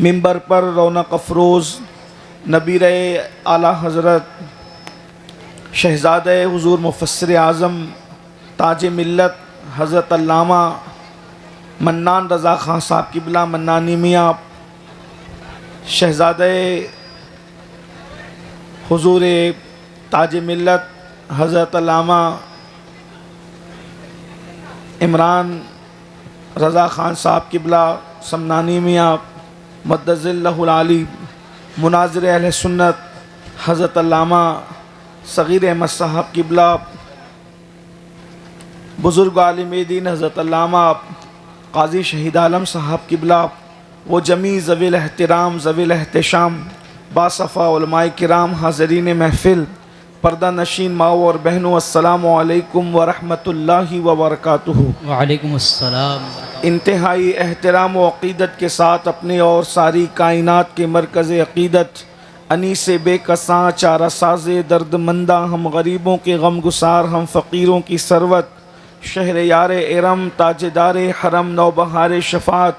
मिंबर पर रौनक अफरोज़ नबीर आला हज़रत शहज़ादे हुज़ूर मुफ़स्सिर आज़म ताज मिल्लत हज़रत अल्लामा मन्नान रज़ा ख़ान साहब क़िबला मन्नानी मियाँ शहज़ादे हुज़ूर ताज मिल्लत हज़रत अल्लामा इमरान रज़ा ख़ान साहब क़िबला समनानी मियाँ मद्दज़िल्लहुल आली मुनाज़िर अहले सुन्नत हज़रत अल्लामा सग़ीर अहमद साहब क़िबला बुज़ुर्ग आलिम दीन हज़रत अल्लामा क़ाज़ी शहीद आलम साहब क़िबला व जमी ज़विल एहतराम ज़विल एहतशाम बासफ़ा उलमाए किराम हाज़रीन महफ़िल पर्दा नशीन माओ और बहनों, अस्सलामु अलैकुम व रहमतुल्लाहि व बरकातुहू। वालेकुम अस्सलाम। इंतहाई एहतराम व अक़ीदत के साथ अपने और सारी कायनात के मरकज़ अक़ीदत अनीस बेकसां चारा साज़े दर्दमंदा हम गरीबों के गम गुसार हम फ़कीरों की सरवत शहर यार इरम ताजदार हरम नौबहार शफ़ात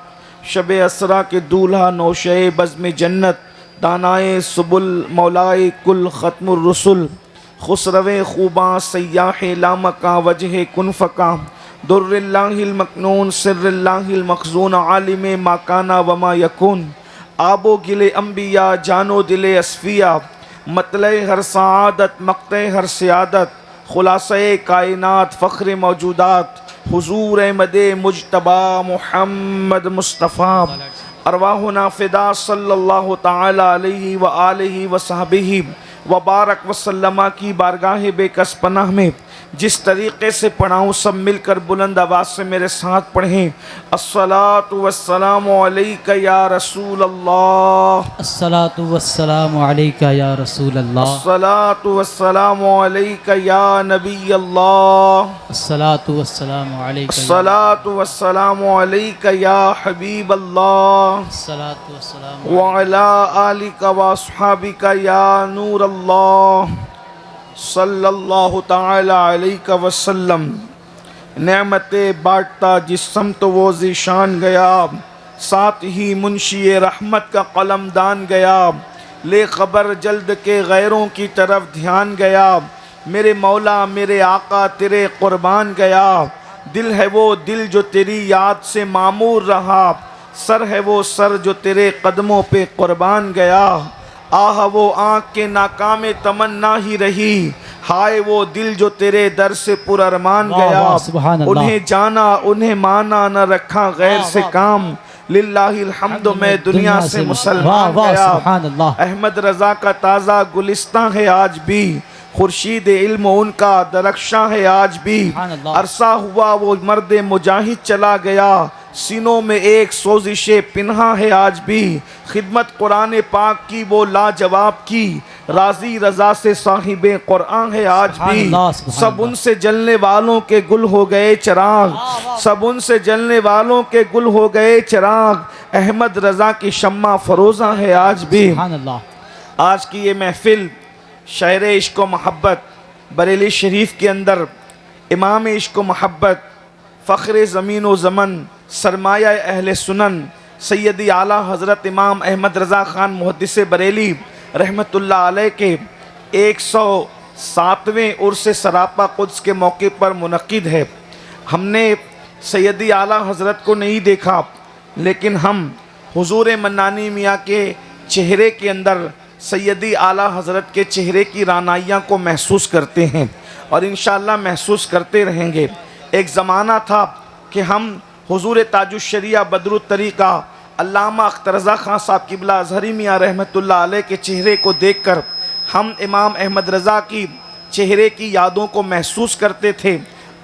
शब असरा के दूल्हा नौशे बज़्म जन्नत दानाए सुबुल मौलाए कुल ख़त्मुर रसुल खुसरवे खूबा सयाह लामका वजह कुनफ़का दुर्रिल्लाहिल मकनून सिर्रिल्लाहिल मखज़ून आलिम माकाना वमा यकून आबो गिले अम्बिया जानो दिले असफिया मतले हर सआदत मक़ते हर सियादत खुलासे कायनात फ़ख्र मौजूदात हुज़ूर अहमद मुजतबा मुहम्मद मुस्तफ़ा अरवाहुना फ़िदा सल्लल्लाहु तआला अलैहि व आलिहि व सहबिही व बारक वसल्लमा की बारगाह बेकस पनाह में जिस तरीक़े से पढ़ाऊँ सब मिलकर बुलंद आवाज़ से मेरे साथ पढ़ें। अस्सलातु वस्सलामु अलैका या रसूल अल्लाह, अस्सलातु वस्सलामु अलैका या रसूल अल्लाह, अस्सलातु वस्सलामु अलैका या नबी अल्लाह, अस्सलातु वस्सलामु अलैका, अस्सलातु वस्सलामु अलैका या हबीब अल्लाह, अस्सलातु वस्सलामु व अला आलिका व अस्हाबिका या नूर अल्लाह सल्लल्लाहु ताला अलैहि वसल्लम। नेमते बाँटता जिस समत वो ज़ीशान गया, साथ ही मुंशी रहमत का कलम दान गया, ले खबर जल्द के गैरों की तरफ ध्यान गया, मेरे मौला मेरे आका तेरे कुर्बान गया, दिल है वो दिल जो तेरी याद से मामूर रहा, सर है वो सर जो तेरे कदमों पे कुर्बान गया, आह वो आँख के नाकाम तमन्ना ही रही, हाय वो दिल जो तेरे दर से पुरअरमान गया, उन्हें जाना उन्हें माना न रखा गैर से काम, लिल्लाहिल हम्द मैं दुनिया से मुसलमान गया। अहमद रज़ा का ताज़ा गुलिस्तां है आज भी, खुर्शीद इल्म उनका दरख्शां है आज भी, अरसा हुआ वो मर्द मुजाहिद चला गया, सीनों में एक सोजिशे पिन्हा है आज भी, खिदमत कुरान पाक की वो लाजवाब की, राजी रजा से साहिबे कुरान है आज भी, सब उनसे जलने वालों के गुल हो गए चिराग, सब उनसे जलने वालों के गुल हो गए चिराग, अहमद रजा की शम्मा फरोज़ा है आज भी। आज की ये महफिल शायर इश्क व मोहब्बत बरेली शरीफ के अंदर इमाम इश्क व मोहब्बत फ़ख्र ज़मीन व ज़मन सरमाया अहले सुनन सैयदी आला हज़रत इमाम अहमद रज़ा ख़ान मुहद्दिस बरेली रहमतुल्लाह अलैह के 107वें उर्स सरापा कुद्स के मौके पर मुनक़िद है। हमने सैयदी आला हज़रत को नहीं देखा, लेकिन हम हुज़ूर मन्नानी मियाँ के चेहरे के अंदर सैयदी आला हज़रत के चेहरे की रानाइयाँ को महसूस करते हैं और इंशाअल्लाह महसूस करते रहेंगे। एक ज़माना था कि हम हुज़ूर ताजुश्शरिया बदरुत तरीक़ा अल्लामा अख्तर रज़ा ख़ान साहब क़िबला अज़हरी मियाँ रहमतुल्लाह अलैह के चेहरे को देखकर हम इमाम अहमद रज़ा की चेहरे की यादों को महसूस करते थे,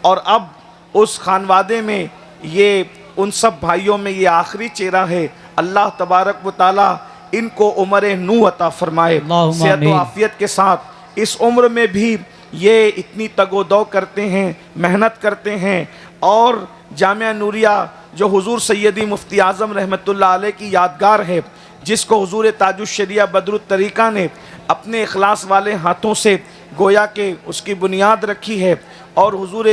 और अब उस खानवादे में ये उन सब भाइयों में ये आखिरी चेहरा है। अल्लाह तबारक व तआला इनको उम्र नू अता फरमाए, सेहत व आफ़ियत के साथ इस उम्र में भी ये इतनी तगोदौ करते हैं, मेहनत करते हैं, और जामिया नूरिया जो हुज़ूर सैयदी मुफ्ती आज़म रहमतुल्लाह अलैह की यादगार है, जिसको हुज़ूर ताजुश्शरिया बदरुत तरीक़ा ने अपने इखलास वाले हाथों से गोया के उसकी बुनियाद रखी है, और हुज़ूर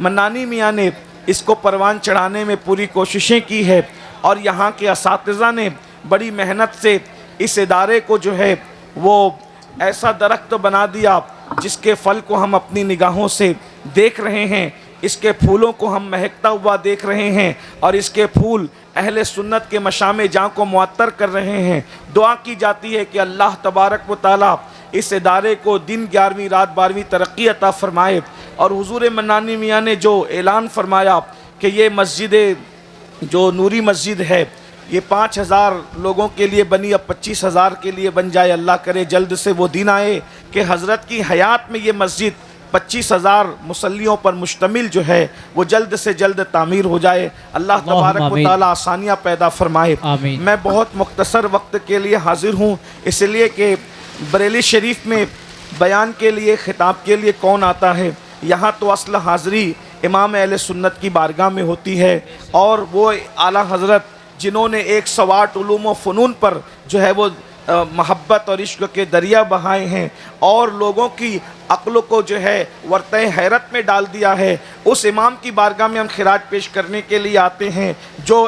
मन्नानी मियाँ ने इसको परवान चढ़ाने में पूरी कोशिशें की है, और यहाँ के असातिज़ा ने बड़ी मेहनत से इस इदारे को जो है वो ऐसा दरख्त बना दिया जिसके फल को हम अपनी निगाहों से देख रहे हैं, इसके फूलों को हम महकता हुआ देख रहे हैं और इसके फूल अहले सुन्नत के मशामे जाँ को मुअत्तर कर रहे हैं। दुआ की जाती है कि अल्लाह तबारक व तआला इस इदारे को दिन 11वीं रात 12वीं तरक्की अता फ़रमाए। और हुज़ूर मन्नानी मियाँ ने जो ऐलान फरमाया कि ये मस्जिद जो नूरी मस्जिद है ये 5000 लोगों के लिए बनी, अब 25,000 के लिए बन जाए। अल्लाह करे जल्द से वो दिन आए कि हज़रत की हयात में ये मस्जिद 25,000 मुसल्लियों पर मुश्तमिल जो है वो जल्द से जल्द तामीर हो जाए। अल्लाह तबारक व तआला आसानियाँ पैदा फरमाए। मैं बहुत मुख्तसर वक्त के लिए हाजिर हूँ, इसलिए कि बरेली शरीफ में बयान के लिए ख़िताब के लिए कौन आता है। यहाँ तो असल हाज़री इमाम अहले सुन्नत की बारगाह में होती है और वो आला हज़रत जिन्होंने 108 उलूम व फ़नून पर जो है वो मोहब्बत और इश्क के दरिया बहाए हैं और लोगों की अक्ल को जो है वर्त हैरत में डाल दिया है, उस इमाम की बारगाह में हम खिराज पेश करने के लिए आते हैं जो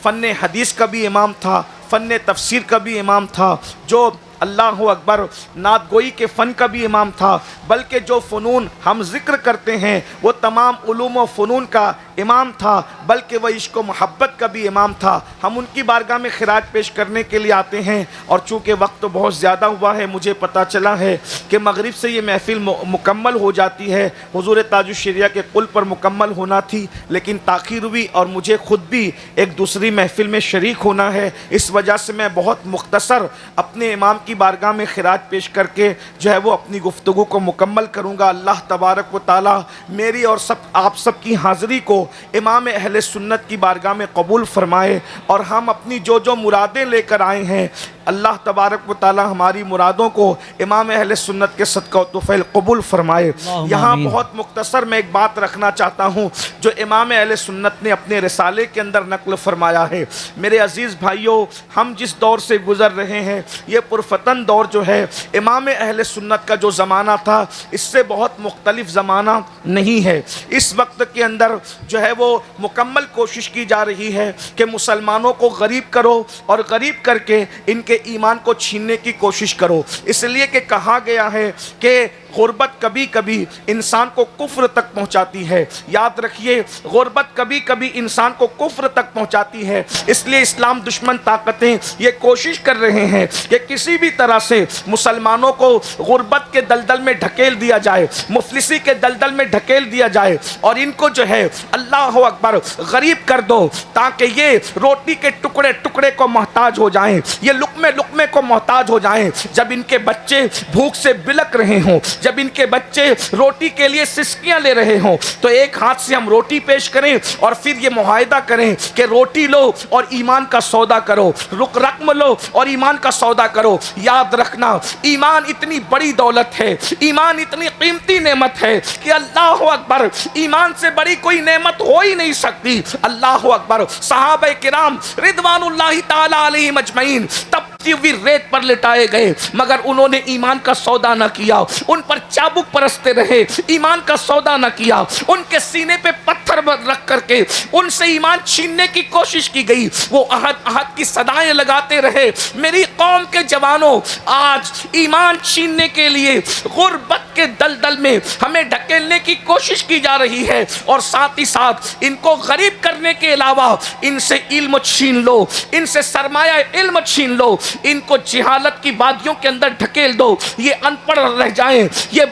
फ़न हदीस का भी इमाम था, फ़न तफसीर का भी इमाम था, जो अल्लाह अकबर नात गोई के फ़न का भी इमाम था, बल्कि जो फ़नून हम ज़िक्र करते हैं वो तमाम उलूम व फ़नून का इमाम था, बल्कि वह इश्क व मोहब्बत का भी इमाम था। हम उनकी बारगाह में खिराज पेश करने के लिए आते हैं और चूँकि वक्त तो बहुत ज़्यादा हुआ है, मुझे पता चला है कि मगरिब से ये महफ़िल मुकम्मल हो जाती है। हुज़ूर ताजुश्शरिया के कुल पर मुकम्मल होना थी लेकिन ताख़ीर हुई और मुझे ख़ुद भी एक दूसरी महफ़िल में शरीक होना है। इस वजह से मैं बहुत मुख्तसर अपने इमाम की बारगाह में खिराज पेश करके जो है वो अपनी गुफ्तगू को मुकम्मल करूँगा। अल्लाह तबारक व तआला मेरी और आप सब की हाज़िरी को इमाम अहले सुन्नत की बारगाह में कबूल फरमाए और हम अपनी जो जो मुरादें लेकर आए हैं अल्लाह तबारक व तआला हमारी मुरादों को इमाम अहले सुन्नत के सदका व तुफ़ैल कबूल फरमाए। यहाँ बहुत मुख्तसर मैं एक बात रखना चाहता हूँ जो इमाम अहले सुन्नत ने अपने रिसाले के अंदर नक़ल फरमाया है। मेरे अज़ीज़ भाइयों, हम जिस दौर से गुज़र रहे हैं ये पुरफतन दौर जो है, इमाम अहले सुन्नत का जो ज़माना था इससे बहुत मुख्तलिफ ज़माना नहीं है। इस वक्त के अंदर जो है वो मुकम्मल कोशिश की जा रही है कि मुसलमानों को गरीब करो और गरीब करके इनके ईमान को छीनने की कोशिश करो। इसलिए कि कहा गया है कि गुर्बत कभी कभी इंसान को कुफ्र तक पहुंचाती है। याद रखिए, गुर्बत कभी कभी इंसान को कुफ्र तक पहुंचाती है। इसलिए इस्लाम दुश्मन ताकतें ये कोशिश कर रहे हैं कि किसी भी तरह से मुसलमानों को गुर्बत के दलदल में ढकेल दिया जाए, मुफलिसी के दलदल में ढकेल दिया जाए और इनको जो है अल्लाह अकबर गरीब कर दो ताकि ये रोटी के टुकड़े टुकड़े को मोहताज हो जाएं, ये लुकमे लुकमे को मोहताज हो जाएं। जब इनके बच्चे भूख से बिलक रहे हों, जब इनके बच्चे रोटी के लिए सिसकियां ले रहे हों, तो एक हाथ से हम रोटी पेश करें और फिर ये मुआहिदा करें कि रोटी लो और ईमान का सौदा करो, रकम लो और ईमान का सौदा करो। याद रखना, ईमान इतनी बड़ी दौलत है, ईमान इतनी कीमती नेमत है कि अल्लाह अकबर, ईमान से बड़ी कोई नेमत हो ही नहीं सकती। अल्लाह अकबर, सहाबा किराम रिदवानुल्लाहि ताला अलैहिम अजमईन तपती हुई रेत पर लिटाए गए मगर उन्होंने ईमान का सौदा न किया, उन पर चाबुक परसते रहे, ईमान का सौदा न किया। उनके सीने पे पत्थर रख करके उनसे ईमान छीनने की कोशिश की गई। वो अहद अहद की सदाएं लगाते रहे। मेरी कौम के जवानों, आज ईमान छीनने के लिए गुर्बत के दलदल में हमें ढकेलने की कोशिश की जा रही है और साथ ही साथ इनको गरीब करने के अलावा इनसे इल्म छीन लो, इनसे सरमाया इल्म छीन लो, इनको जिहालत की वादियों के अंदर ढकेल दो। ये अनपढ़ रह जाएं, ये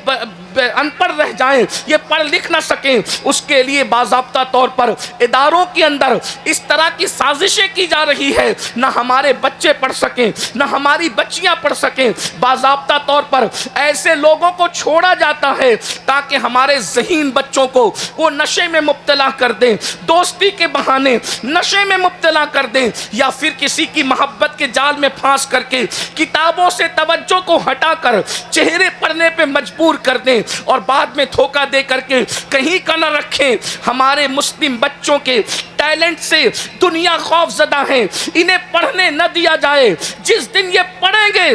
अनपढ़ रह जाएं, ये पढ़ लिख ना सकें। उसके लिए बाज़ाब्ता तौर पर इदारों के अंदर इस तरह की साजिशें की जा रही है, ना हमारे बच्चे पढ़ सकें, ना हमारी बच्चियां पढ़ सकें। बाज़ाब्ता तौर पर ऐसे लोगों को छोड़ा जाता है ताकि हमारे ज़हीन बच्चों को वो नशे में मुब्तला कर दें, दोस्ती के बहाने नशे में मुब्तला कर दें या फिर किसी की मोहब्बत के जाल में फांस करके किताबों से तवज्जो को हटाकर चेहरे पढ़ने पे मजबूर कर दें और बाद में धोखा दे करके कहीं का न रखें। हमारे मुस्लिम बच्चों के टैलेंट से दुनिया खौफजदा है, इन्हें पढ़ने न दिया जाए। जिस दिन ये पढ़ेंगे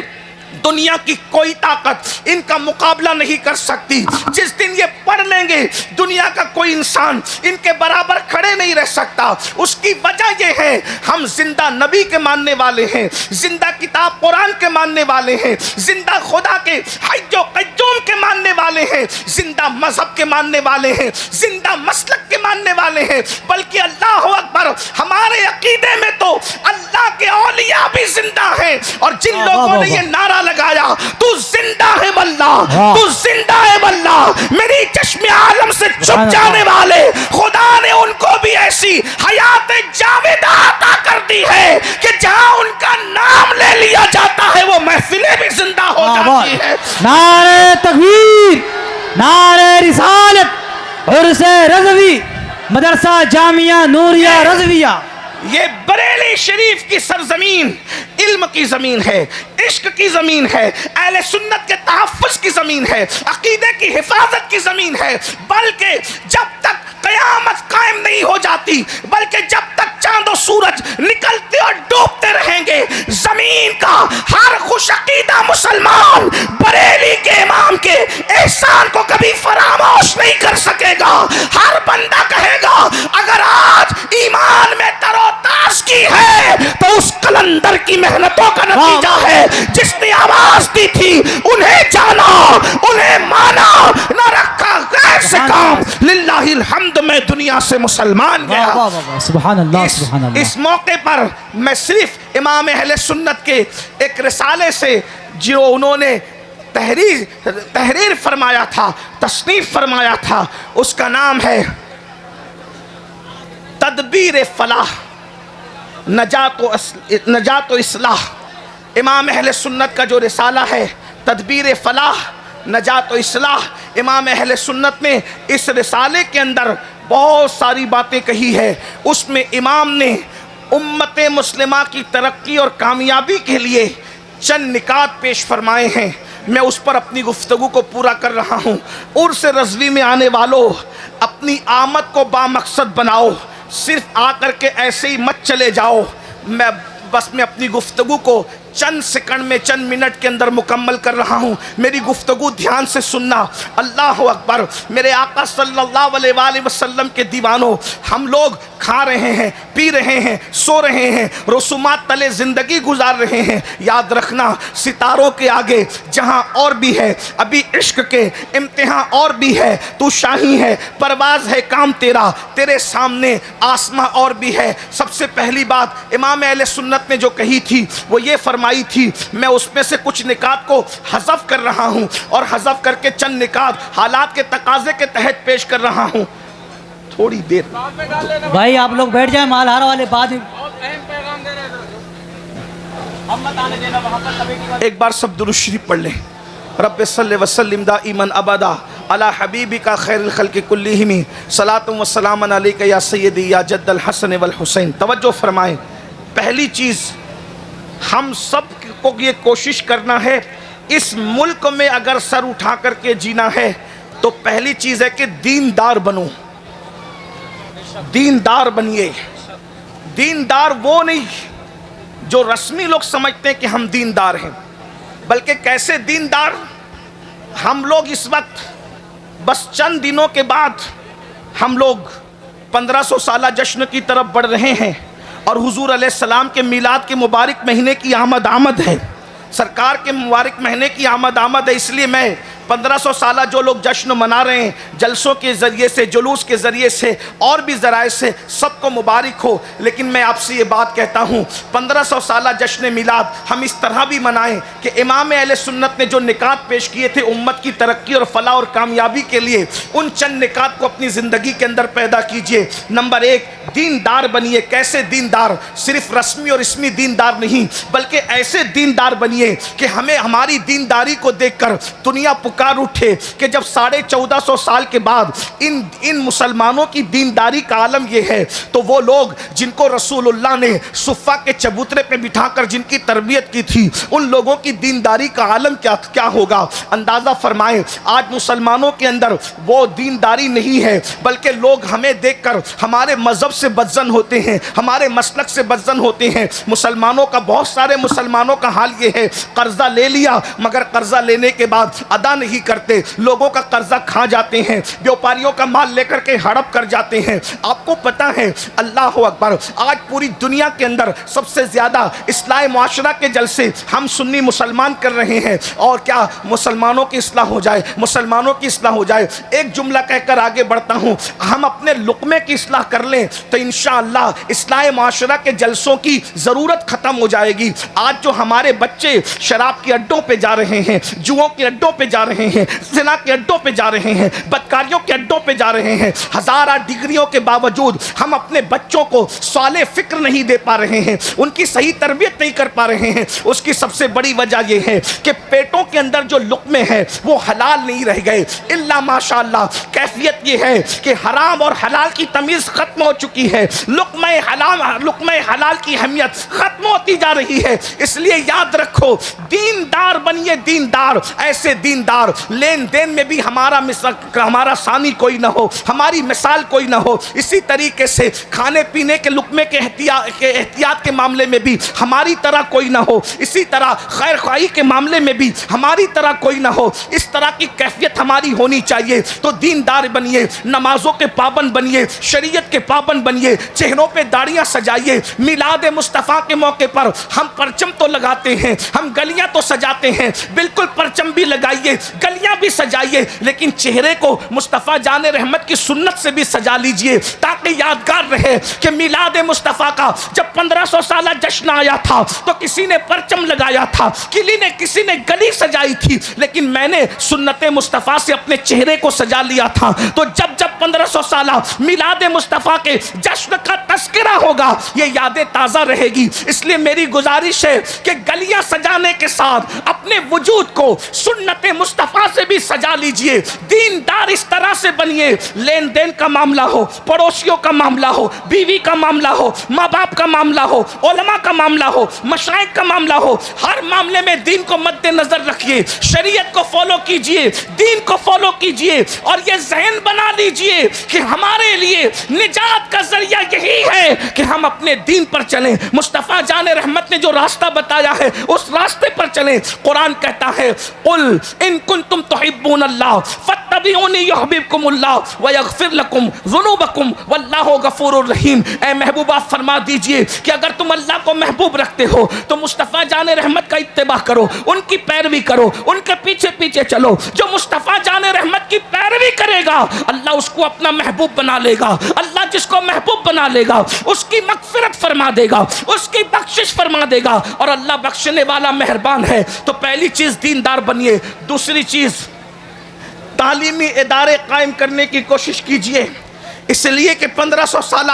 दुनिया की कोई ताकत इनका मुकाबला नहीं कर सकती। जिस दिन ये पढ़ लेंगे दुनिया का कोई इंसान इनके बराबर खड़े नहीं रह सकता। उसकी वजह ये है हम जिंदा नबी के मानने वाले हैं, जिंदा किताब कुरान के मानने वाले हैं, जिंदा खुदा के हय्यो क़य्यूम के मानने वाले हैं, जिंदा मजहब के मानने वाले हैं, जिंदा मसलक के मानने वाले हैं। बल्कि अल्लाह अकबर, हमारे अकीदे में तो अल्लाह के औलिया भी जिंदा हैं। और जिन लोगों ने ये नारा लगाया तू जिंदा है वल्लाह, तू जिंदा है वल्लाह, मेरी चश्मे आलम से छुप जाने वाले खुदा ने उनको भी ऐसी हयात जावेदा अता कर दी है कि जहां उनका नाम ले लिया जाता है वो महफिलें भी जिंदा हो जाती है। नारे तकबीर, नारे रिसालत, उर्से रज़वी, मदरसा जामिया नूरिया रज़विया। ये बरेली शरीफ की सरजमीन इल्म की जमीन है, इश्क की जमीन है, अहले सुन्नत के तहफ़्फ़ुज़ की जमीन है, अकीदे की हिफाजत की जमीन है। बल्कि जब तक क़यामत कायम नहीं हो जाती, बल्कि जब तक चांद और सूरज निकलते और डूबते रहेंगे, जमीन का हर खुश अकीदा मुसलमान बरेली के इमाम के एहसान को कभी फरामोश नहीं कर सकेगा। हर बंदा कहेगा अगर आज ईमान में तरोताज़गी है तो उस कलंदर की मेहनतों का नतीजा है। जिसने आवाज दी थी उन्हें जाना, उन्हें माना, न रखा गैर से काम। लिल्लाहिल हम्द, मैं दुनिया से मुसलमान गया। सुभान अल्लाह, सुभान अल्लाह। इस मौके पर मैं सिर्फ इमाम अहले सुन्नत के एक रिसाले से जो उन्होंने तहरीर फरमाया था, तस्नीफ फरमाया था, उसका नाम है तदबीर फलाह नजात इस्लाह। इमाम अहले सुन्नत का जो रिसाला है तदबीर फलाह नजात इस्लाह, इमाम अहले सुन्नत ने इस रिसाले के अंदर बहुत सारी बातें कही है। उसमें इमाम ने उम्मत मुस्लिमा की तरक्की और कामयाबी के लिए चंद निकात पेश फरमाए हैं। मैं उस पर अपनी गुफ्तगू को पूरा कर रहा हूँ। उर्स रज़वी में आने वालों, अपनी आमद को बामकसद बनाओ, सिर्फ आकर के ऐसे ही मत चले जाओ। मैं अपनी गुफ्तगू को चंद सेकंड में, चंद मिनट के अंदर मुकम्मल कर रहा हूँ। मेरी गुफ्तगू ध्यान से सुनना। अल्लाह अकबर। मेरे आका सल्लल्लाहु अलैहि वसल्लम के दीवानों, हम लोग खा रहे हैं, पी रहे हैं, सो रहे हैं, रसूमात तले ज़िंदगी गुजार रहे हैं। याद रखना सितारों के आगे जहाँ और भी है, अभी इश्क के इम्तिहान और भी है। तू शाही है, परवाज है काम तेरा, तेरे सामने आसमां और भी है। सबसे पहली बात इमाम अहले सुन्नत ने जो कही थी वो ये फरमाई थी, मैं उसमें से कुछ निकात को हज़फ कर रहा हूँ और हज़फ करके चंद निकात हालात के तकाजे के तहत पेश कर रहा हूँ। थोड़ी देर भाई आप लोग बैठ जाए, मालहारा वाले बाद एक बार सब दुरूद शरीफ पढ़ लें। रब्बे सल्ले वसल्लिम दाइमन अबदा अला हबीबिका खैरुल खल्क़ि कुल्लिहिम सलातुम व सलामन अलैका या सय्यदी या जद्दल हसन वल हुसैन। तवज्जो फरमाएं। पहली चीज़ हम सब को ये कोशिश करना है, इस मुल्क में अगर सर उठा करके जीना है तो पहली चीज़ है कि दीनदार बनो, दीनदार बनिए। दीनदार वो नहीं जो रस्मी लोग समझते हैं कि हम दीनदार हैं, बल्कि कैसे दीनदार। हम लोग इस वक्त बस चंद दिनों के बाद हम लोग 1500 साला जश्न की तरफ बढ़ रहे हैं और हुजूर अलैहिस्सलाम के मिलाद के मुबारक महीने की आमद है, सरकार के मुबारक महीने की आमद है। इसलिए मैं 1500 साला जो लोग जश्न मना रहे हैं, जलसों के ज़रिए से, जुलूस के ज़रिए से और भी ज़राए से, सबको मुबारक हो। लेकिन मैं आपसे ये बात कहता हूँ, 1500 साला जश्न मिलाद हम इस तरह भी मनाएं कि इमाम अहले सुन्नत ने जो निकात पेश किए थे उम्मत की तरक्की और फलाह और कामयाबी के लिए, उन चंद निकात को अपनी ज़िंदगी के अंदर पैदा कीजिए। नंबर 1, दीनदार बनिए। कैसे दीनदार? सिर्फ रस्मी और इसमी दीनदार नहीं, बल्कि ऐसे दीनदार बनिए कि हमें हमारी दीनदारी को देखकर दुनिया पुकार उठे कि जब 1450 साल के बाद इन मुसलमानों की दीनदारी का आलम यह है, तो वो लोग जिनको रसूलुल्लाह ने सुफ़ा के चबूतरे पे बिठाकर जिनकी तरबियत की थी, उन लोगों की दीनदारी का आलम क्या होगा। अंदाज़ा फरमाएं, आज मुसलमानों के अंदर वो दीनदारी नहीं है, बल्कि लोग हमें देखकर हमारे मज़हब से बदजन होते हैं, हमारे मसलक से बदजन होते हैं। मुसलमानों का, बहुत सारे मुसलमानों का हाल ये है, कर्जा ले लिया मगर कर्जा लेने के बाद अदा नहीं करते, लोगों का कर्जा खा जाते हैं, व्यापारियों का माल लेकर के हड़प कर जाते हैं। आपको पता है, अल्लाह अकबर, आज पूरी दुनिया के अंदर सबसे ज़्यादा इस्लाही मुआशरा के जलसे हम सुन्नी मुसलमान कर रहे हैं। और क्या मुसलमानों की इस्लाह हो जाए, मुसलमानों की इस्लाह हो जाए। एक जुमला कहकर आगे बढ़ता हूँ, हम अपने लुक़मे की इस्लाह कर लें तो इंशाअल्लाह इस्लाही मुआशरा के जलसों की ज़रूरत ख़त्म हो जाएगी। आज जो हमारे बच्चे शराब के अड्डों पे जा रहे हैं, जुओं के अड्डों पे जा रहे हैं, ज़िना के अड्डों पे जा रहे हैं, बदकारियों के अड्डों पे जा रहे हैं, हज़ारा डिग्रियों के बावजूद हम अपने बच्चों को साले फ़िक्र नहीं दे पा रहे हैं, उनकी सही तरबियत नहीं कर पा रहे हैं। उसकी सबसे बड़ी वजह यह है कि पेटों के अंदर जो लुक़मे हैं वो हलाल नहीं रह गए। इल्ला माशाअल्लाह कैफियत ये है कि हराम और हलाल की तमीज़ ख़त्म हो चुकी है, लुक़मे हलाल की अहमियत ख़त्म होती जा रही है। इसलिए याद रखो, दीनदार बनिए, दीनदार, ऐसे दीनदार लेन देन में भी हमारा सानी कोई ना हो, हमारी मिसाल कोई ना हो। इसी तरीके से खाने पीने के लुक़मे के एहतियात के मामले में भी हमारी तरह कोई ना हो, इसी तरह खैर ख्वाही के मामले में भी हमारी तरह कोई ना हो। इस तरह की कैफियत हमारी होनी चाहिए। तो दीनदार बनिए, नमाजों के पाबंद बनिए, शरीयत के पाबंद बनिए, चेहरों पे दाढ़ियाँ सजाइए। मिलाद मुस्तफ़ा के मौके पर हम परचम तो लगाते हैं, हम गलियाँ तो सजाते हैं, बिल्कुल परचम भी लगाइए, गलियाँ भी सजाइए, लेकिन चेहरे को मुस्तफ़ा जाने रहमत की सुन्नत से भी सजा लीजिए, ताकि यादगार रहे कि मिलाद मुस्तफ़ा का जब 1500 साल जश्न आया था तो किसी ने परचम लगाया था, किसी ने गली सजाई थी, लेकिन मैंने सुन्नत मुस्तफ़ा से अपने चेहरे को सजा लिया था। तो जब 1500 साल मिलाद मुस्तफ़ा के जश्न का तस्करा होगा, ये यादें ताज़ा रहेगी। इसलिए मेरी गुजारिश है कि गलियां सजाने के साथ अपने वजूद को सुन्नत मुस्तफ़ा से भी सजा लीजिए। दीनदार इस तरह से बनिए, लेन देन का मामला हो, पड़ोसियों का मामला हो, बीवी का मामला हो, माँ बाप का मामला हो, उलमा का मामला हो, मशाइख का मामला हो, हर मामले में दीन को मद्देनजर रखिए, शरीयत को फॉलो कीजिए, दीन को फॉलो कीजिए, और ये ज़हन बना लीजिए कि हमारे लिए निजात का जरिया यही है कि हम अपने दीन पर चलें। मुस्तफ़ा जाने रहमत ने जो रास्ता बताया है उस रास्ते पर चलें। कुरान कहता है, कुल इन कुंतुम तुहिब्बूनल्लाह फत्तबिऊनी युहब्बिबकुमुल्लाह व यगफिर लकुम ज़ुनूबकुम वल्लाहु गफूरुर रहीम। ऐ महबूबा, फरमा दीजिए कि अगर तुम अल्लाह को महबूब रखते हो तो मुस्तफ़ा जाने रहमत का इत्तिबा करो, उनकी पैरवी करो, उनके पीछे पीछे चलो। जो मुस्तफ़ा जाने रहमत की पैरवी करेगा अल्लाह उसको अपना महबूब बना लेगा। अल्लाह जिसको महबूब बना लेगा उसकी मगफिरत फरमा देगा, उसकी बख्शिश फरमा देगा, और अल्लाह बख्शने वाला मेहरबान है। तो पहली चीज़ दीनदार बनिए। दूसरी चीज़, तालीमी इदारे कायम करने की कोशिश कीजिए, इसलिए कि 1500 साल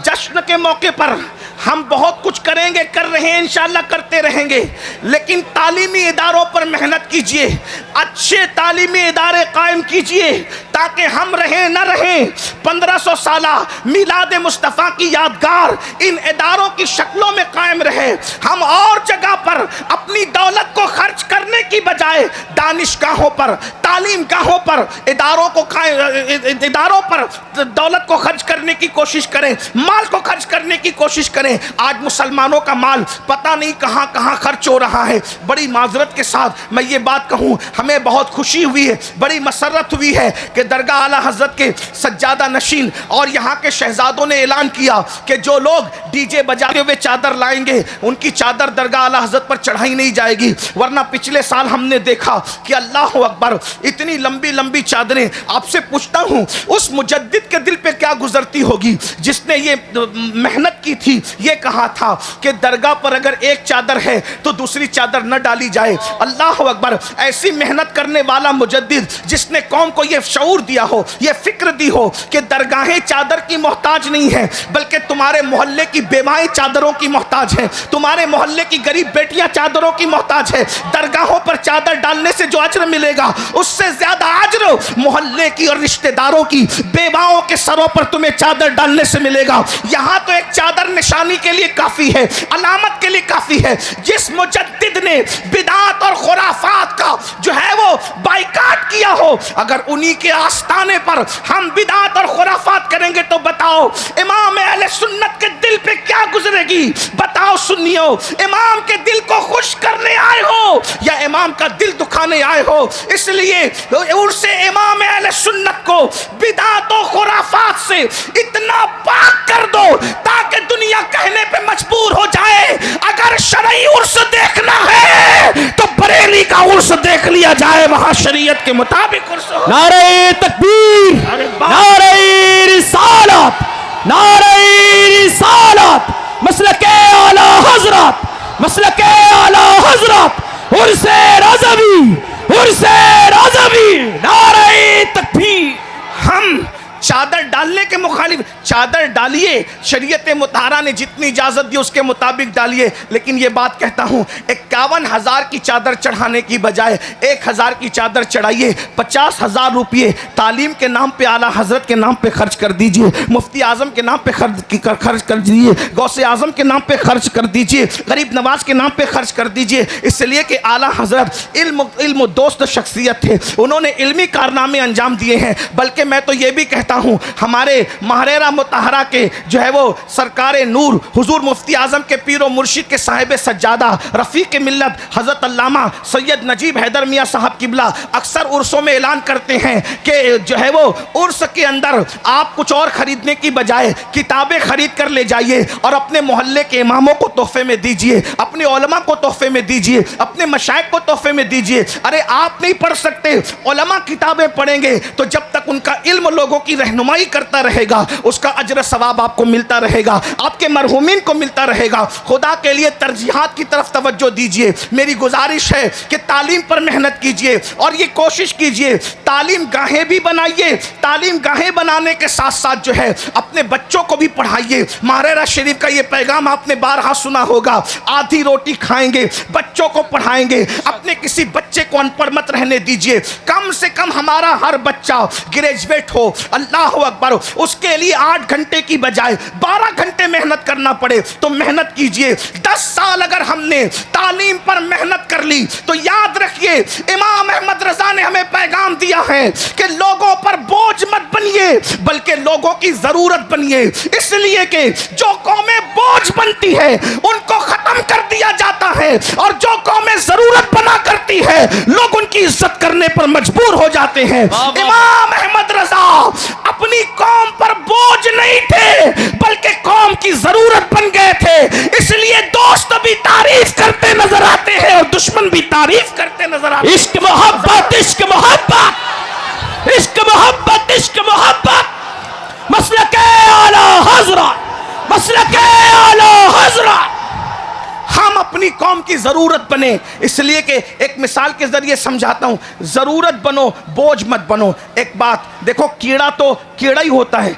जश्न के मौके पर हम बहुत कुछ करेंगे, कर रहे हैं, इंशाअल्लाह करते रहेंगे, लेकिन तालीमी इदारों पर मेहनत कीजिए, अच्छे तालीमी इदारे कायम कीजिए, ताकि हम रहें न रहें 1500 साल मिलाद मुस्तफ़ा की यादगार इन इदारों की शक्लों में कायम रहे। हम और जगह पर अपनी दौलत को खर्च करने की बजाय दानिशगाहों पर, तालीम गाहों पर, इदारों पर दौलत को खर्च करने की कोशिश करें, माल को खर्च करने की कोशिश करें। आज मुसलमानों का माल पता नहीं कहां कहां खर्च हो रहा है। बड़ी माजरत के साथ मैं ये बात कहूं, हमें बहुत खुशी हुई है, बड़ी मसरत हुई है कि दरगाह आला हजरत के सज्जादा नशीन और यहाँ के शहजादों ने ऐलान किया कि जो लोग डीजे बजाते हुए चादर लाएंगे उनकी चादर दरगाह आला हजरत पर चढ़ाई नहीं जाएगी। वरना पिछले साल हमने देखा कि अल्लाह अकबर, इतनी लंबी लंबी चादरें। आपसे पूछता हूँ, उस मुजद्दिद के दिल पे क्या गुजरती होगी जिसने ये मेहनत की थी, ये कहा था कि दरगाह पर अगर एक चादर है तो दूसरी चादर न डाली जाए। अल्लाह अकबर, ऐसी मेहनत करने वाला मुजद्दिद जिसने कौम को ये शऊर दिया हो, ये फिक्र दी हो कि दरगाहें चादर की मोहताज नहीं है, बल्कि तुम्हारे मोहल्ले की बेमाएं चादरों की मोहताज है, तुम्हारे मोहल्ले की गरीब बेटियां चादरों की मोहताज है। दरगाहों पर चादर डालने से जो अजर मिलेगा उससे ज्यादा अजर मोहल्ले की और रिश्तेदारों की बेवाओं के सरों पर तुम्हें चादर डालने से मिलेगा। यहाँ तो एक चादर निशानी के लिए काफी है, अलामत के लिए काफी है। जिस मुजद्दिद ने बिदात और खुराफात का जो है वो बाइकाट किया हो, अगर उन्हीं के आस्थाने पर हम बिदात और खुराफात करेंगे तो बताओ इमाम अहले सुन्नत के दिल पे क्या गुजरेगी? बताओ सुन्नियों, इमाम के दिल को खुश करने आए हो या इमाम का दिल दुखाने आए हो? इसलिए उनसे इमाम अहले सुन्नत को बिदात और खुराफात से इतना पाक कर दो ताकि दुनिया कहने पे मजबूर हो जाए अगर शरई उर्स देखना है तो बरेली का उर्स देख लिया जाए, वहां शरीयत के मुताबिक उर्स हो। नारे तकबीर, नारे रिसालत, नारे रिसालत, मसलके आला हजरत, मसलके आला हजरत, उर्से रज़वी, उर्से रज़वी, नारे तकबीर। हम चादर डालने के मुखालिफ, चादर डालिए, शरीयत मुताहरा ने जितनी इजाजत दी उसके मुताबिक डालिए, लेकिन ये बात कहता हूँ 51,000 की चादर चढ़ाने की बजाय 1,000 की चादर चढ़ाइए। 50,000 रुपये तालीम के नाम पे, आला हजरत के नाम पे खर्च कर दीजिए, मुफ्ती आजम के नाम पे खर्च कर दीजिए, गौसे आजम के नाम पे खर्च कर दीजिए, गरीब नवाज के नाम पे खर्च कर दीजिए। इसलिए कि आला हजरत इल्म दोस्त शख्सियत थे, उन्होंने इल्मी कारनामे अंजाम दिए हैं। बल्कि मैं तो ये भी कहता हूं हमारे महरेरा मुताहरा के जो है वो सरकारे नूर हुजूर मुफ्ती आजम के पीरो मुर्शिद के साहिब सज्जादा रफ़ीक मिल्लत हज़रत अल्लामा सैयद नजीब हैदर मियाँ साहब किबला अक्सर उर्सों में ऐलान करते हैं कि जो है वो उर्स के अंदर आप कुछ और ख़रीदने की बजाय किताबें ख़रीद कर ले जाइए और अपने मोहल्ले के इमामों को तोहफे में दीजिए, अपने उलमा को तोहफे में दीजिए, अपने मशाइख को तोहफे में दीजिए। अरे आप नहीं पढ़ सकते, उलमा किताबें पढ़ेंगे तो जब तक उनका इल्म लोगों की रहनुमाई करता रहेगा उसका अजर सवाब आपको मिलता रहेगा, आपके मरहूमीन को मिलता रहेगा। खुदा के लिए तरजीहात की तरफ तवज्जो दीजिए। मेरी गुजारिश है कि तालीम पर मेहनत कीजिए और ये कोशिश कीजिए तालीम गाहें भी बनाइए। तालीम गाहें बनाने के साथ साथ जो है अपने बच्चों को भी पढ़ाइए। महरेरा शरीफ का ये पैगाम आपने बारहा सुना होगा, आधी रोटी खाएंगे, बच्चों को पढ़ाएंगे। अपने किसी बच्चे को अनपढ़ मत रहने दीजिए। कम से कम हमारा हर बच्चा ग्रेजुएट हो, अल्लाह अकबर, उसके लिए 8 घंटे की बजाय 12 घंटे मेहनत करना पड़े तो मेहनत कीजिए। 10 साल अगर हमने तालीम पर मेहनत कर ली तो याद रखिए इमाम अहमद रजा ने हमें पैगाम दिया है कि लोगों पर बोझ मत बनिए बल्कि लोगों की जरूरत बनिए। इसलिए कि जो कौमें बोझ बनती है उनको खत्म कर दिया जाता है और जो कौमें जरूरत बना करती है लोग उनकी इज्जत करने पर मजबूर हो जाते हैं। इमाम अहमद रजा अपनी कौम पर बोझ नहीं थे बल्कि कौम की जरूरत बन गए थे। इसलिए दोस्त भी तारीफ करते नजर आते हैं और दुश्मन भी तारीफ करते नजर आते हैं। इश्क मोहब्बत, इश्क मोहब्बत, इश्क मोहब्बत, इश्क मोहब्बत, मसलके आला हजरत, मसलके आला हजरत। हम अपनी कौम की जरूरत बने, इसलिए कि एक मिसाल के जरिए समझाता हूं, जरूरत बनो, बोझ मत बनो। एक बात देखो, कीड़ा तो कीड़ा ही होता है।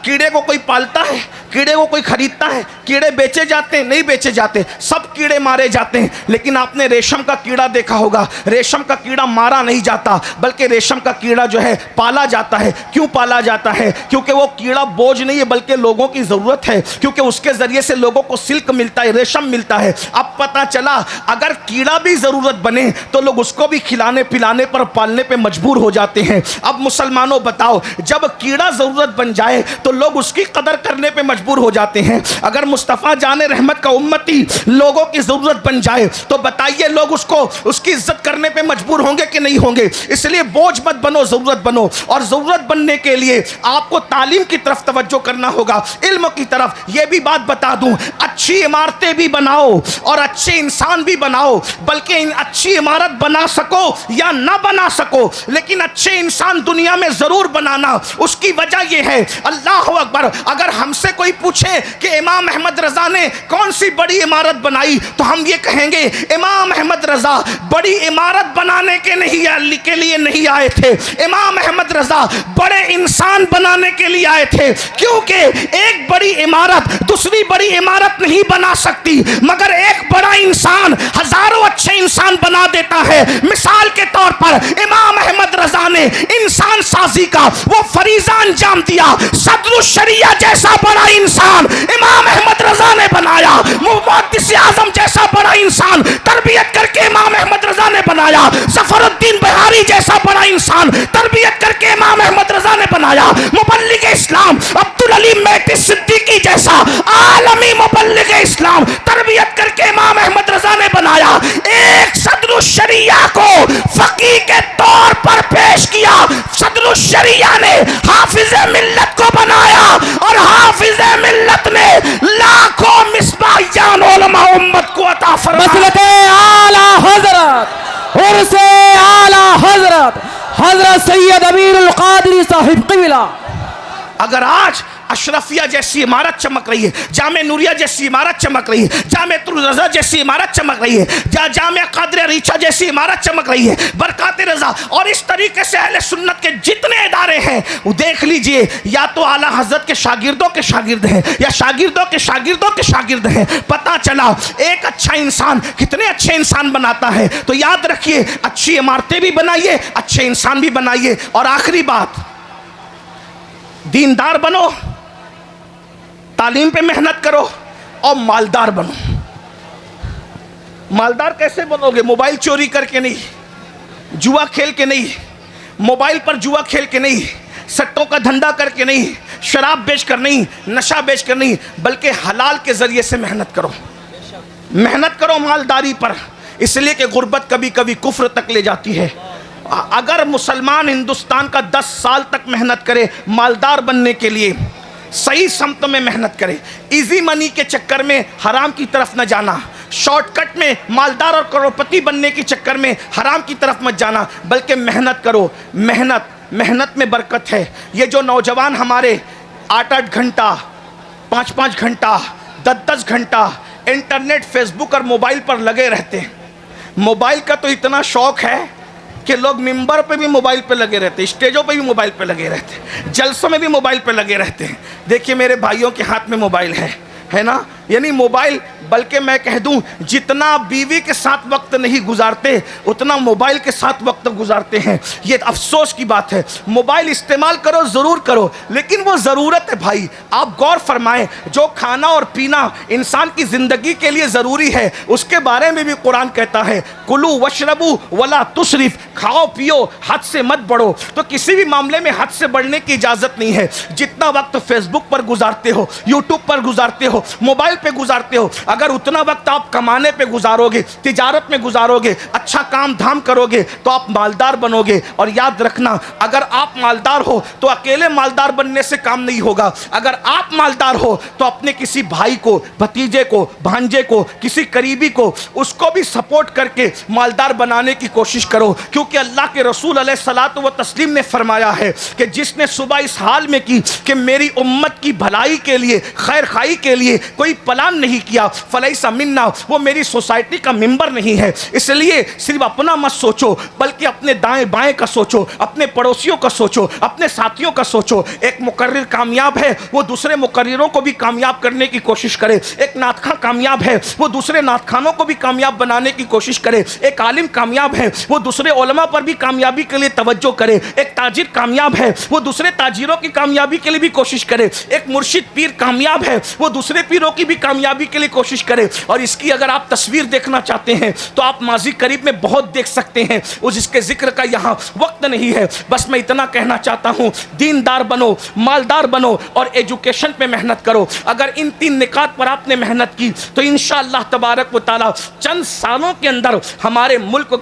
कीड़े को कोई पालता है? कीड़े को कोई खरीदता है? कीड़े बेचे जाते हैं? नहीं बेचे जाते, सब कीड़े मारे जाते हैं। लेकिन आपने रेशम का कीड़ा देखा होगा, रेशम का कीड़ा मारा नहीं जाता बल्कि रेशम का कीड़ा जो है पाला जाता है। क्यों पाला जाता है? क्योंकि वो कीड़ा बोझ नहीं है बल्कि लोगों की ज़रूरत है, क्योंकि उसके ज़रिए से लोगों को सिल्क मिलता है, रेशम मिलता है। अब पता चला अगर कीड़ा भी ज़रूरत बने तो लोग उसको भी खिलाने पिलाने पर पालने पर मजबूर हो जाते हैं। अब मुसलमानों बताओ, जब कीड़ा ज़रूरत बन जाए तो लोग उसकी कदर करने पे मजबूर हो जाते हैं। अगर मुस्तफ़ा जाने रहमत का उम्मती लोगों की ज़रूरत बन जाए तो बताइए लोग उसको उसकी इज्जत करने पे मजबूर होंगे कि नहीं होंगे? इसलिए बोझ मत बनो, ज़रूरत बनो। और ज़रूरत बनने के लिए आपको तालीम की तरफ तवज्जो करना होगा, इल्म की तरफ। यह भी बात बता दूं, अच्छी इमारतें भी बनाओ और अच्छे इंसान भी बनाओ, बल्कि अच्छी इमारत बना सको या ना बना सको लेकिन अच्छे इंसान दुनिया में ज़रूर बनाना। उसकी वजह यह है, अल्लाह अकबर, अगर हमसे कोई पूछे कि इमाम अहमद रजा ने कौन सी बड़ी इमारत बनाई तो हम ये कहेंगे इमाम अहमद रजा बड़ी इमारत बनाने के लिए नहीं आए थे, इमाम अहमद रजा बड़े इंसान बनाने के लिए आए थे। क्योंकि एक बड़ी इमारत दूसरी बड़ी इमारत नहीं बना सकती, मगर एक बड़ा इंसान हजारों अच्छे इंसान बना देता है। मिसाल के तौर पर इमाम अहमद रजा ने इंसान साजी का वो फरीजा अंजाम दिया। सदरुल शरिया जैसा बड़ा इंसान इमाम अहमद रजा ने बनाया। मुहद्दिस आजम जैसा बड़ा इंसान तरबियत करके इमाम अहमद रजा ने बनाया। जफरुद्दीन बिहारी जैसा बड़ा इंसान तरबियत करके इमाम अहमद रजा ने बनाया। मुबल्लिग इस्लाम अब्दुल अलीम मेहदी सिद्दीकी जैसा आलमी मुबल्लिग इस्लाम तरबियत करके इमाम अहमद रजा ने बनाया। एक सदरुल शरिया को फकीह के तौर पर पेश किया। सदरुल शरिया ने हाफिज मिल्लत को बनाया और हाफिज मिल्लत ने लाखों मिसबाहियान उलमा उम्मत को अता फरमाया। मसलके आला हजरत उर्से आला हजरत हजरत सैयद अमीरुल कादरी साहिब क़िबला। अगर आज अशरफिया जैसी इमारत चमक रही है, जामे नूरिया जैसी इमारत चमक रही है, जामे तुर रजा जैसी इमारत चमक रही है, जामे कादर रीचा जैसी इमारत चमक रही है, बरकात रजा और इस तरीके से अहले सुन्नत के जितने इदारे हैं वो देख लीजिए, या तो आला हजरत के शागिर्दों के शागिर्द हैं या शागिर्दों के शागिर्दों के शागिर्द हैं। पता चला एक अच्छा इंसान कितने अच्छे इंसान बनाता है। तो याद रखिए, अच्छी इमारतें भी बनाइए, अच्छे इंसान भी बनाइए। और आखिरी बात, दीनदार बनो, तालीम पे मेहनत करो और मालदार बनो। मालदार कैसे बनोगे? मोबाइल चोरी करके नहीं, जुआ खेल के नहीं, मोबाइल पर जुआ खेल के नहीं, सट्टों का धंधा करके नहीं, शराब बेचकर नहीं, नशा बेचकर नहीं, बल्कि हलाल के जरिए से मेहनत करो। मेहनत करो मालदारी पर, इसलिए कि गुर्बत कभी कभी कुफ्र तक ले जाती है। अगर मुसलमान हिंदुस्तान का 10 साल तक मेहनत करे मालदार बनने के लिए, सही समत में मेहनत करे, इजी मनी के चक्कर में हराम की तरफ न जाना, शॉर्टकट में मालदार और करोड़पति बनने के चक्कर में हराम की तरफ मत जाना, बल्कि मेहनत करो। मेहनत में बरकत है। ये जो नौजवान हमारे 8-8 घंटा, 5-5 घंटा, 10-10 घंटा इंटरनेट, फेसबुक और मोबाइल पर लगे रहते हैं, मोबाइल का तो इतना शौक है कि लोग मिंबर पे भी मोबाइल पे लगे रहते हैं, स्टेजों पे भी मोबाइल पे लगे रहते हैं, जलसों में भी मोबाइल पे लगे रहते हैं। देखिए मेरे भाइयों के हाथ में मोबाइल है ना, यानी मोबाइल, बल्कि मैं कह दूं जितना बीवी के साथ वक्त नहीं गुजारते उतना मोबाइल के साथ वक्त गुजारते हैं। ये अफसोस की बात है। मोबाइल इस्तेमाल करो, ज़रूर करो, लेकिन वो ज़रूरत है भाई। आप गौर फरमाएं, जो खाना और पीना इंसान की ज़िंदगी के लिए ज़रूरी है उसके बारे में भी कुरान कहता है, कुलू वशरबू वला तुसरिफ, खाओ पियो, हद से मत बढ़ो। तो किसी भी मामले में हद से बढ़ने की इजाज़त नहीं है। जितना वक्त फेसबुक पर गुजारते हो, यूट्यूब पर गुजारते हो, मोबाइल पे गुजारते हो, अगर उतना वक्त आप कमाने पे गुजारोगे, तिजारत में गुजारोगे, अच्छा काम धाम करोगे, तो आप मालदार बनोगे। और याद रखना, अगर आप मालदार हो तो अकेले मालदार बनने से काम नहीं होगा। अगर आप मालदार हो तो अपने किसी भाई को, भतीजे को, भांजे को, किसी करीबी को, उसको भी सपोर्ट करके मालदार बनाने की कोशिश करो। क्योंकि अल्लाह के रसूल अलैहिस्सलातु व तस्लीम ने फरमाया है कि जिसने सुबह इस हाल में की कि मेरी उम्मत की भलाई के लिए, खैर खाई के लिए कोई प्लान नहीं किया, फलैसा मिन्ना, वो मेरी सोसाइटी का मेंबर नहीं है। इसलिए सिर्फ अपना मत सोचो, बल्कि अपने दाएं बाएं का सोचो, अपने पड़ोसियों का सोचो, अपने साथियों का सोचो। एक मुकर्रिर कामयाब है, वो दूसरे मुकर्रिरों को भी कामयाब करने की कोशिश करे। एक नातखा कामयाब है, वो दूसरे नातखानों को भी कामयाब बनाने की कोशिश करे। एक आलिम कामयाब है, वो दूसरे उलमा पर भी कामयाबी के लिए तवज्जो करे। एक ताजिर कामयाब है, वो दूसरे ताजिरों की कामयाबी के लिए भी कोशिश करे। एक मुर्शिद पीर कामयाब है, वो दूसरे पीरों की भी कामयाबी के लिए कोशिश करे। और इसकी अगर आप तस्वीर देखना चाहते हैं तो आप माजी करीब में बहुत देख सकते हैं, उस इसके जिक्र का यहाँ वक्त नहीं है। बस मैं इतना कहना चाहता हूँ, दीनदार बनो, मालदार बनो और एजुकेशन पे मेहनत करो। अगर इन 3 निकात पर आपने मेहनत की तो इंशाअल्लाह तबारक व तआला चंद सालों के अंदर हमारे मुल्क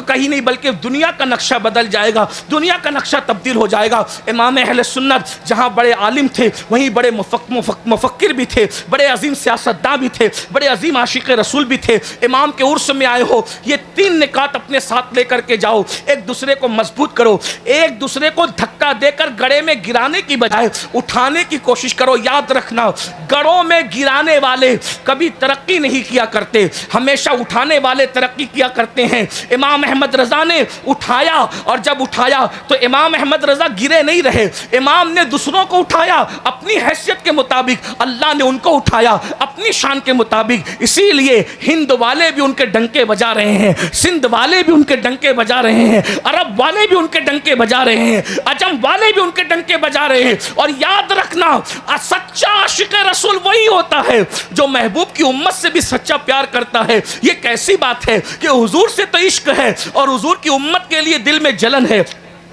का ही नहीं बल्कि दुनिया का नक्शा बदल जाएगा, दुनिया का नक्शा तब्दील हो जाएगा। इमाम अहले सुन्नत जहाँ बड़े आलिम थे, वहीं बड़े मुफक्किर भी थे, बड़े अजीम सियासतदान भी थे, बड़े अजीम आशिक रसूल भी थे। इमाम के उर्स में आए हो, ये 3 निकात अपने साथ लेकर के जाओ। एक दूसरे को मजबूत करो, एक दूसरे को धक्का देकर गड़े में गिराने की बजाय उठाने की कोशिश करो। याद रखना, गड़ों में गिराने वाले कभी तरक्की नहीं किया करते, हमेशा उठाने वाले तरक्की किया करते हैं। इमाम अहमद रजा ने उठाया, और जब उठाया तो इमाम अहमद रजा गिरे नहीं रहे, इमाम ने दूसरों को उठाया अपनी हैसियत के मुताबिक। अल्लाह ने उनको उठाया, अपनी शान के मुताबिक इसीलिए हिंद वाले भी उनके डंके बजा रहे हैं, सिंध वाले भी उनके डंके बजा रहे हैं, अरब वाले भी उनके डंके बजा रहे हैं, अजम वाले भी उनके डंके बजा रहे हैं। और याद रखना, सच्चा आशिक रसूल वही होता है जो महबूब की उम्मत से भी सच्चा प्यार करता है। ये कैसी बात है कि हुजूर से तो इश्क है और हुजूर की उम्मत के लिए दिल में जलन है,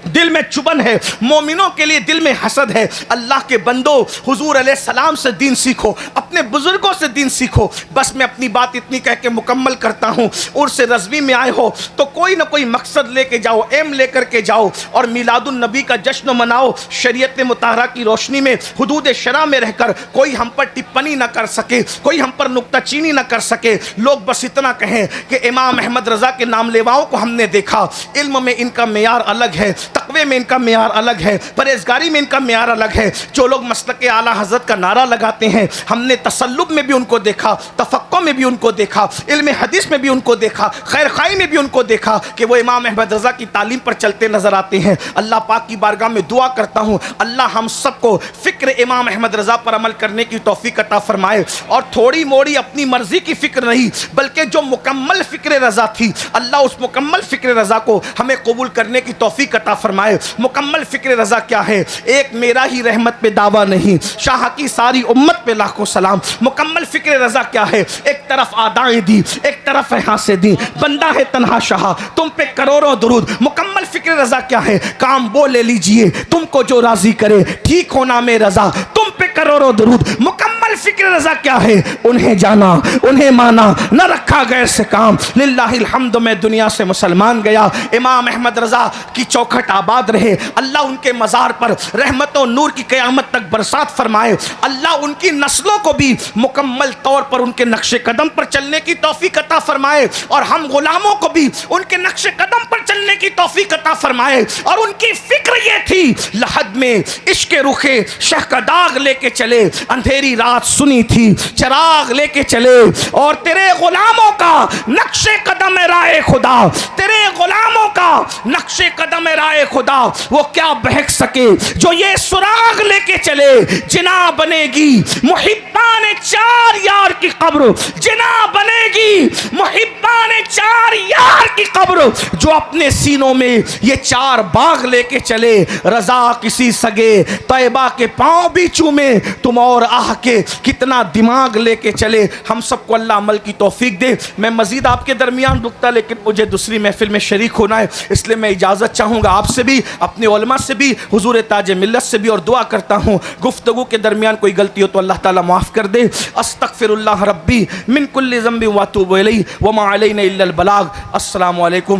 दिल में चुभन है, मोमिनों के लिए दिल में हसद है। अल्लाह के बंदो, हुजूर अलैहिस्सलाम से दीन सीखो, अपने बुजुर्गों से दीन सीखो। बस मैं अपनी बात इतनी कह के मुकम्मल करता हूँ। उर्स रज़वी में आए हो तो कोई ना कोई मकसद लेके जाओ, एम लेकर के जाओ और मिलादुन नबी का जश्न मनाओ। शरीयत मुताहरा की रोशनी में, हुदूद शरा में रहकर कोई हम पर टिप्पणी ना कर सके, कोई हम पर नुक्ताचीनी ना कर सके। लोग बस इतना कहें कि इमाम अहमद रज़ा के नाम लेवाओं को हमने देखा, इल्म में इनका मेयार अलग है, तक़वे में इनका मेयार अलग है, परहेज़गारी में इनका मेयार अलग है। जो लोग मसलक आला हज़रत का नारा लगाते हैं, हमने तसल्लुब में भी उनको देखा, तफ़क्को में भी उनको देखा, इल्म हदीस में भी उनको देखा, खैर खाई में भी उनको देखा कि वो इमाम अहमद रज़ा की तालीम पर चलते नज़र आते हैं। अल्लाह पाक की बारगाह में दुआ करता हूँ, अल्लाह हम सबको फ़िक्र इमाम अहमद रज़ा पर अमल करने की तौफ़ीक अता फरमाए। और थोड़ी मोड़ी अपनी मर्ज़ी की फ़िक्र नहीं, बल्कि जो मुकम्मल फ़िक्र रज़ा थी, अल्लाह उस मुकम्मल फ़िक्र रज़ा को हमें कबूल करने की तौफ़ीक अता फरमाए। मुकम्मल फ़िक्र रज़ा क्या है? एक मेरा ही रहमत पे दावा नहीं, शाह की सारी उम्मत पे लाखों सलाम। मुकम्मल फ़िक्र रज़ा क्या है? एक तरफ आदाएं दी, एक तरफ है हासे दी, बंदा है तन्हा शाह, तुम पे करोड़ों दुरूद। मुकम्मल फ़िक्र रज़ा क्या है? काम वो ले लीजिए, तुमको जो राज़ी करे, ठीक होना में रज़ा, तुम पे करोड़ों दुरूद। मुकम्मल फ़िक्र रज़ा क्या है? उन्हें जाना, उन्हें माना, न रखा गैर से काम। लिल्लाहिल हम्द, मैं दुनिया से मुसलमान गया। इमाम अहमद रज़ा की चौखट आबाद रहे। अल्लाह उनके मज़ार पर रहमत और नूर की क़यामत तक बरसात फरमाए। अल्लाह उनकी नस्लों को भी मुकम्मल तौर पर उनके नक्शे कदम पर चलने की तौफ़ीक अता फरमाए और हम गुलामों को भी उनके नक्शे कदम पर चलने की तौफ़ीक अता फरमाए। और उनकी फ़िक्र ये थी, लहद में इश्क़ रुखे शह का दाग लेके चले, अंधेरी रात सुनी थी, चराग लेके चले और तेरे गुलामों का नक्शे कदम राय खुदा, तेरे गुलामों का नक्शे कदम राय खुदा, वो क्या बहक सके जो ये सुराग लेके चले। जिना बनेगी मुहिब्बान चार यार की कब्र, जिना बनेगी मुहिब्बान चार यार की कब्र, जो अपने सीनों में ये चार बाग लेके चले। रजा किसी सगे तैयबा के पांव भी चूमे, तुम और आह के कितना दिमाग लेके चले। हम सबको अल्लाह अमल की तौफीक दे। मैं मजीद आपके दरमियान रुकता, लेकिन मुझे दूसरी महफिल में शरीक होना है, इसलिए मैं इजाज़त चाहूँगा आपसे भी, अपने उलमा से भी, हुजूर ताज मिल्लत से भी, और दुआ करता हूँ गुफ्तगू के दरमियान कोई गलती हो तो अल्लाह ताला माफ़ कर दे। अस्तगफिरुल्लाह रब्बी मिन कुल्लि ज़ंबि व अतूबु इलैहि व मा अलैना इल्लल बलाग। अस्सलामु अलैकुम।